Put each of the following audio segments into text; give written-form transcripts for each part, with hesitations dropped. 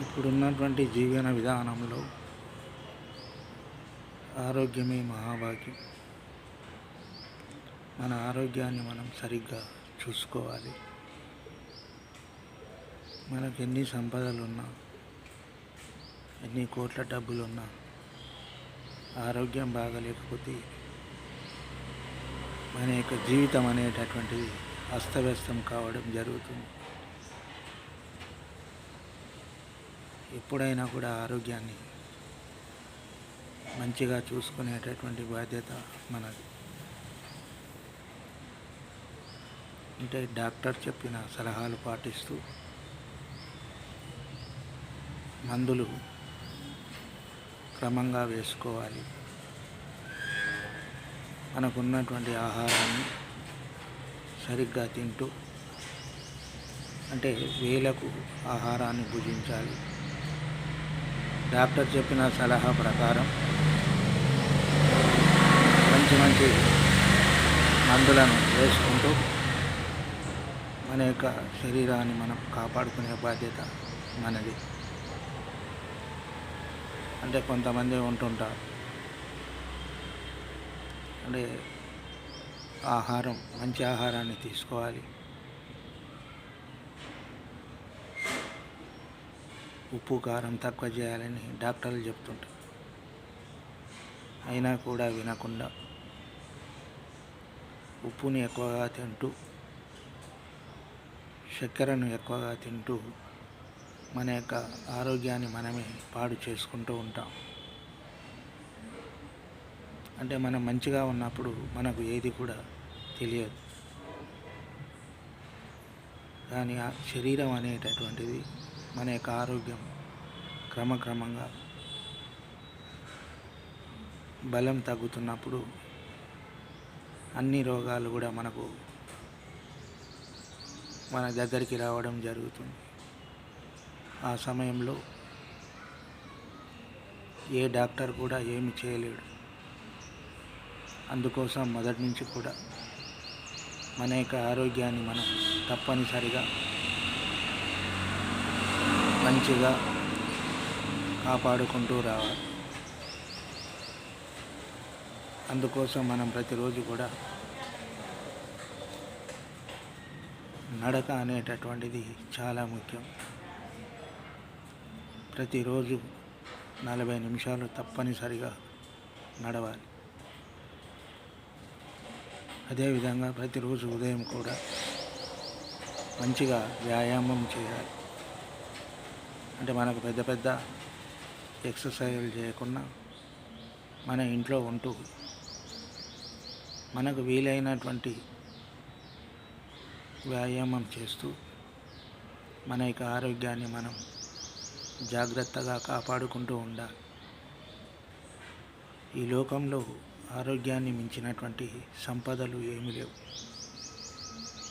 ఇప్పుడున్నటువంటి జీవన విధానంలో ఆరోగ్యమే మహాభాగ్యం. మన ఆరోగ్యాన్ని మనం సరిగ్గా చూసుకోవాలి. మనకు ఎన్ని సంపదలున్నా, ఎన్ని కోట్ల డబ్బులున్నా ఆరోగ్యం బాగలేకపోతే మన యొక్క జీవితం అనేటటువంటిది అస్తవ్యస్తం కావడం జరుగుతుంది. ఎప్పుడైనా కూడా ఆరోగ్యాన్ని మంచిగా చూసుకునేటటువంటి బాధ్యత మనది. అంటే డాక్టర్ చెప్పిన సలహాలు పాటిస్తూ మందులు క్రమంగా వేసుకోవాలి. మనకున్నటువంటి ఆహారాన్ని సరిగ్గా తింటూ, అంటే వేళకు ఆహారాన్ని భుజించాలి. డాక్టర్ చెప్పిన సలహా ప్రకారం మంచి మంచి మందులను వేసుకుంటూ మన యొక్క శరీరాన్ని మనం కాపాడుకునే బాధ్యత మనది. అంటే కొంతమంది ఉంటుంటారు, అంటే మంచి ఆహారాన్ని తీసుకోవాలి, ఉప్పు కారం తక్కువ చేయాలని డాక్టర్లు చెప్తుంటారు. అయినా కూడా వినకుండా ఉప్పుని ఎక్కువగా తింటూ, చక్కెరను ఎక్కువగా తింటూ మన యొక్క ఆరోగ్యాన్ని మనమే పాడు చేసుకుంటూ ఉంటాం. అంటే మనం మంచిగా ఉన్నప్పుడు మనకు ఏది కూడా తెలియదు. కానీ ఆ శరీరం అనేటటువంటిది, మన యొక్క ఆరోగ్యం క్రమక్రమంగా బలం తగ్గుతున్నప్పుడు అన్ని రోగాలు కూడా మన దగ్గరికి రావడం జరుగుతుంది. ఆ సమయంలో ఏ డాక్టర్ కూడా ఏమి చేయలేడు. అందుకోసం మొదటి నుంచి కూడా మన యొక్క ఆరోగ్యాన్ని మనం తప్పనిసరిగా మంచిగా కాపాడుకుంటూ రావాలి. అందుకోసం మనం ప్రతిరోజు కూడా నడక అనేటటువంటిది చాలా ముఖ్యం. ప్రతిరోజు 40 నిమిషాలు తప్పనిసరిగా నడవాలి. అదేవిధంగా ప్రతిరోజు ఉదయం కూడా మంచిగా వ్యాయామం చేయాలి. అంటే మనకు పెద్ద పెద్ద ఎక్సర్సైజులు చేయకుండా మన ఇంట్లో ఉంటూ మనకు వీలైనటువంటి వ్యాయామం చేస్తూ మన యొక్క ఆరోగ్యాన్ని మనం జాగ్రత్తగా కాపాడుకుంటూ ఉండాలి. ఈ లోకంలో ఆరోగ్యాన్ని మించినటువంటి సంపదలు ఏమీ లేవు.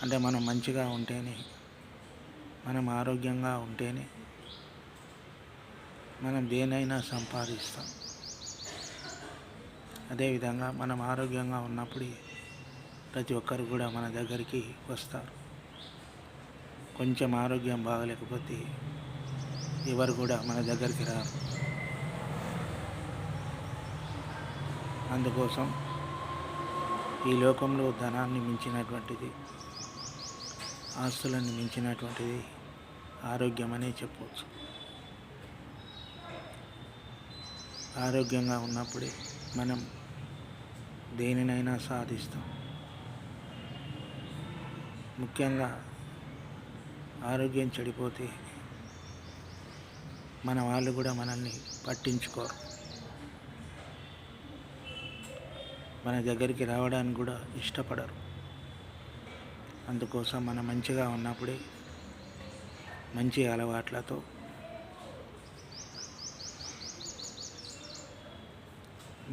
అంటే మనం మంచిగా ఉంటేనే, మనం ఆరోగ్యంగా ఉంటేనే మనం దేనైనా సంపాదిస్తాం. అదేవిధంగా మనం ఆరోగ్యంగా ఉన్నప్పుడు ప్రతి ఒక్కరు కూడా మన దగ్గరికి వస్తారు. కొంచెం ఆరోగ్యం బాగలేకపోతే ఎవరు కూడా మన దగ్గరికి రారు. అందుకోసం ఈ లోకంలో ధనాన్ని మించినటువంటిది, ఆస్తులను మించినటువంటిది ఆరోగ్యం అనే చెప్పవచ్చు. ఆరోగ్యంగా ఉన్నప్పుడే మనం దేనినైనా సాధిస్తాం. ముఖ్యంగా ఆరోగ్యం చెడిపోతే మన వాళ్ళు కూడా మనల్ని పట్టించుకోరు. మన దగ్గరికి రావడానికి కూడా ఇష్టపడరు. అందుకోసం మనం మంచిగా ఉన్నప్పుడే మంచి అలవాట్లతో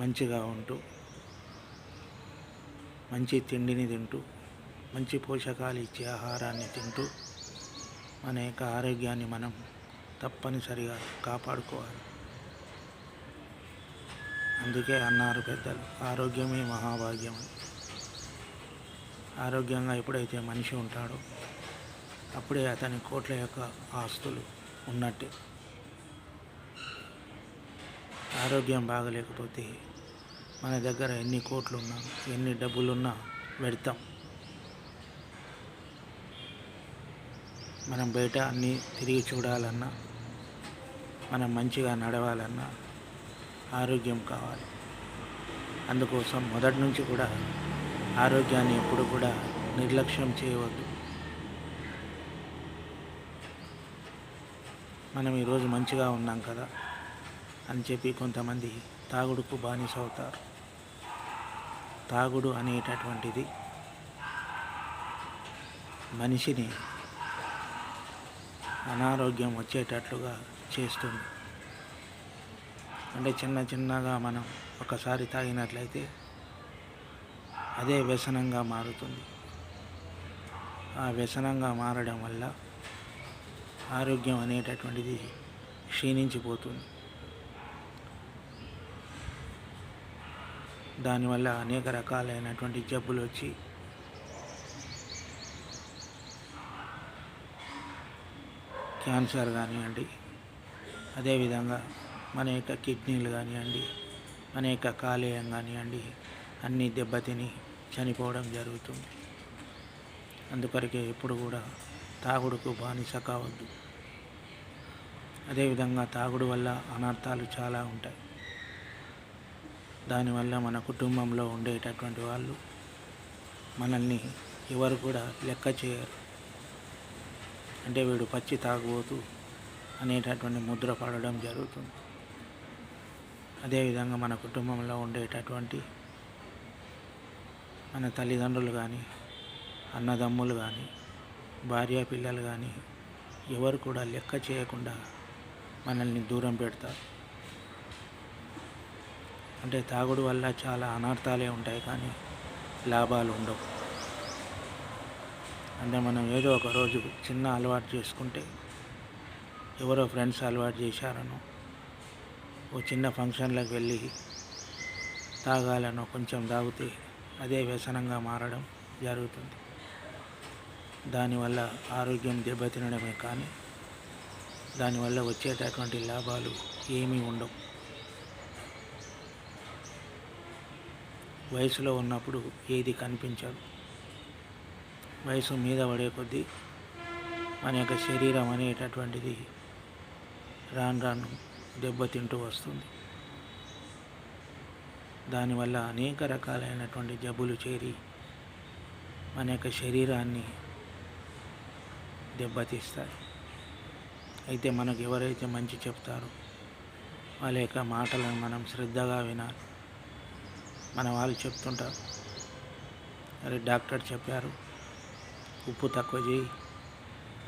మంచిగా ఉంటూ, మంచి తిండిని తింటూ, మంచి పోషకాలు ఇచ్చే ఆహారాన్ని తింటూ మన యొక్క ఆరోగ్యాన్ని మనం తప్పనిసరిగా కాపాడుకోవాలి. అందుకే అన్నారు పెద్దలు, ఆరోగ్యమే మహాభాగ్యం అని. ఆరోగ్యంగా ఎప్పుడైతే మనిషి ఉంటాడో అప్పుడే అతని కోట్ల యొక్క ఆస్తులు ఉన్నట్టే. ఆరోగ్యం బాగలేకపోతే మన దగ్గర ఎన్ని కోట్లున్నా ఎన్ని డబ్బులున్నా పెడతాం. మనం బయట అన్నీ తిరిగి చూడాలన్నా, మనం మంచిగా నడవాలన్నా ఆరోగ్యం కావాలి. అందుకోసం మొదటి నుంచి కూడా ఆరోగ్యాన్ని ఎప్పుడు కూడా నిర్లక్ష్యం చేయవద్దు. మనం ఈరోజు మంచిగా ఉన్నాం కదా అని చెప్పి కొంతమంది తాగుడుకు బానిస అవుతారు. తాగుడు అనేటటువంటిది మనిషిని అనారోగ్యం వచ్చేటట్లుగా చేస్తుంది. అంటే చిన్నగా మనం ఒకసారి తాగినట్లయితే అదే వ్యసనంగా మారుతుంది. ఆ వ్యసనంగా మారడం వల్ల ఆరోగ్యం అనేటటువంటిది క్షీణించిపోతుంది. దానివల్ల అనేక రకాలైనటువంటి జబ్బులు వచ్చి క్యాన్సర్ కానివ్వండి, అదేవిధంగా మన యొక్క కిడ్నీలు కానివ్వండి, మన యొక్క కాలేయం కానివ్వండి, అన్నీ దెబ్బతిని చనిపోవడం జరుగుతుంది. అందుకొరకే ఎప్పుడు కూడా తాగుడుకు బానిస కావద్దు. అదేవిధంగా తాగుడు వల్ల అనర్థాలు చాలా ఉంటాయి. దానివల్ల మన కుటుంబంలో ఉండేటటువంటి వాళ్ళు మనల్ని ఎవరు కూడా లెక్క చేయరు. అంటే వీడు పచ్చి తాగుబోతు అనేటటువంటి ముద్ర పడడం జరుగుతుంది. అదేవిధంగా మన కుటుంబంలో ఉండేటటువంటి మన తల్లిదండ్రులు కానీ, అన్నదమ్ములు కానీ, భార్య పిల్లలు కానీ ఎవరు కూడా లెక్క చేయకుండా మనల్ని దూరం పెడతారు. అంటే తాగుడు వల్ల చాలా అనర్థాలే ఉంటాయి కానీ లాభాలు ఉండవు. అంటే మనం ఏదో ఒక రోజు చిన్న అలవాటు చేసుకుంటే, ఎవరో ఫ్రెండ్స్ అలవాటు చేశారనో, ఓ చిన్న ఫంక్షన్లకు వెళ్ళి తాగాలనో కొంచెం తాగితే అదే వ్యసనంగా మారడం జరుగుతుంది. దానివల్ల ఆరోగ్యం దెబ్బతినడమే కానీ దానివల్ల వచ్చేటటువంటి లాభాలు ఏమీ ఉండవు. వయసులో ఉన్నప్పుడు ఏది కనిపించదు. వయసు మీద పడే కొద్దీ మన యొక్క శరీరం అనేటటువంటిది రాను రాను దెబ్బతింటూ వస్తుంది. దానివల్ల అనేక రకాలైనటువంటి జబ్బులు చేరి మన యొక్క శరీరాన్ని దెబ్బతీస్తాయి. అయితే మనకు ఎవరైతే మంచి చెప్తారో వాళ్ళ యొక్క మాటలను మనం శ్రద్ధగా వినాలి. మన వాళ్ళు చెప్తుంటారు, అరే డాక్టర్ చెప్పారు ఉప్పు తక్కువ చేయి,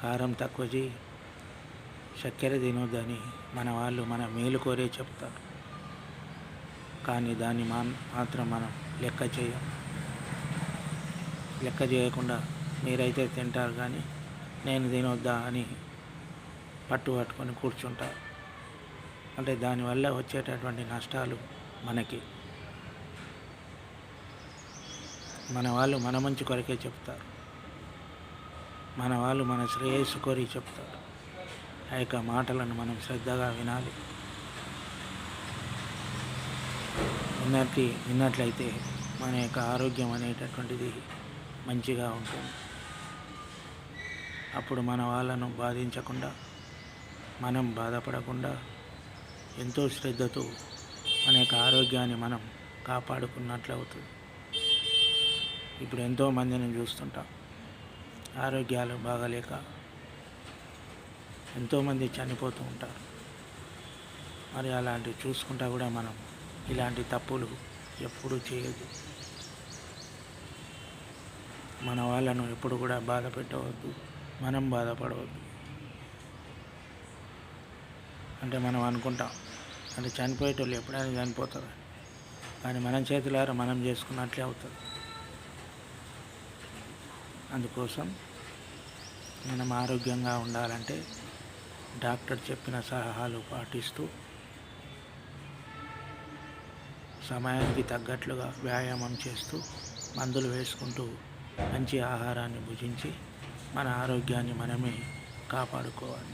కారం తక్కువ చేయి, చక్కెర తినొద్దని మన వాళ్ళు మన మేలు కోరే చెప్తారు. కానీ దాన్ని మాత్రం మనం లెక్క చేయం. లెక్క చేయకుండా మీరైతే తింటారు కానీ నేను తినొద్దా అని పట్టుకొని కూర్చుంటారు. అంటే దానివల్ల వచ్చేటటువంటి నష్టాలు మనకి. మన వాళ్ళు మన మంచి కొరకే చెప్తారు. మన వాళ్ళు మన శ్రేయస్సు కోరి చెప్తారు. ఆ యొక్క మాటలను మనం శ్రద్ధగా వినాలి. విన్నట్లయితే మన యొక్క ఆరోగ్యం అనేటటువంటిది మంచిగా ఉంటుంది. అప్పుడు మన వాళ్ళను బాధించకుండా, మనం బాధపడకుండా ఎంతో శ్రద్ధతో మన యొక్క ఆరోగ్యాన్ని మనం కాపాడుకున్నట్లు అవుతుంది. ఇప్పుడు ఎంతోమందిని చూస్తుంటాం, ఆరోగ్యాలు బాగలేక ఎంతోమంది చనిపోతూ ఉంటారు. మరి అలాంటివి చూసుకుంటా కూడా మనం ఇలాంటి తప్పులు ఎప్పుడూ చేయదు. మన వాళ్ళను ఎప్పుడు కూడా బాధ పెట్టవద్దు, మనం బాధపడవద్దు. అంటే మనం అనుకుంటాం, అంటే చనిపోయేటోళ్ళు ఎప్పుడైనా చనిపోతారు, కానీ మనం చేతులారా మనం చేసుకున్నట్లే అవుతుంది. అందుకోసం మనం ఆరోగ్యంగా ఉండాలంటే డాక్టర్ చెప్పిన సలహాలు పాటిస్తూ సమయానికి తగ్గట్లుగా వ్యాయామం చేస్తూ మందులు వేసుకుంటూ మంచి ఆహారాన్ని భుజించి మన ఆరోగ్యాన్ని మనమే కాపాడుకోవాలి.